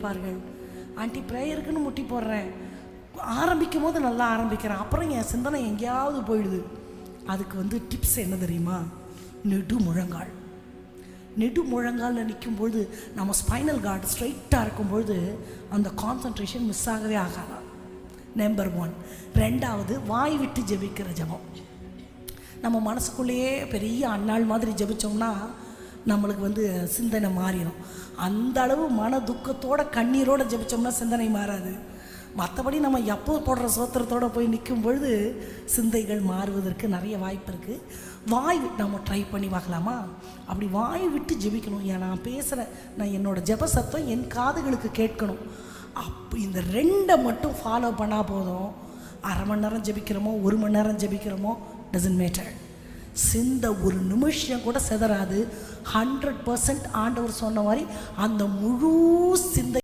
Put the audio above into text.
கேட்பார்கள். ஆண்டி ப்ரேயருக்குன்னு முட்டி போடுறேன், ஆரம்பிக்கும் போது நல்லா ஆரம்பிக்கிறேன், அப்புறம் என் சிந்தனை எங்கேயாவது போயிடுது. அதுக்கு டிப்ஸ் என்ன தெரியுமா? நெடு முழங்கால். நெடு முழங்காலில் நிற்கும்பொழுது நம்ம ஸ்பைனல் கார்டு ஸ்ட்ரைட்டாக இருக்கும்பொழுது அந்த கான்சன்ட்ரேஷன் மிஸ் ஆகவே ஆகாது. நம்பர் 1. 2வது, வாய் விட்டு ஜெபிக்கிற ஜெபம். நம்ம மனசுக்குள்ளேயே பெரிய அன்னாள் மாதிரி ஜெபிச்சோம்னா நம்மளுக்கு சிந்தனை மாறிடும். அந்த அளவு மன துக்கத்தோட கண்ணீரோடு ஜெபிச்சோம்னா சிந்தனை மாறாது. மற்றபடி நம்ம எப்போ போடுற சோத்திரத்தோடு போய் நிற்கும் பொழுது சிந்தைகள் மாறுவதற்கு நிறைய வாய்ப்பு இருக்குது. வாய் விட்டு நம்ம ட்ரை பண்ணி பார்க்கலாமா? அப்படி வாய் விட்டு ஜெபிக்கணும். ஏன் நான் பேசுகிறேன், நான் என்னோடய ஜெப சத்தம் என் காதுகளுக்கு கேட்கணும். அப்போ இந்த 2 மட்டும் ஃபாலோ பண்ணால் போதும். அரை மணி நேரம் ஜெபிக்கிறோமோ 1 மணி நேரம் ஜெபிக்கிறோமோ டசன்ட் மேட்டர். சிந்த ஒரு நிமிஷம் கூட செதறாது. 100% ஆண்டவர் சொன்ன மாதிரி அந்த முழு சிந்தை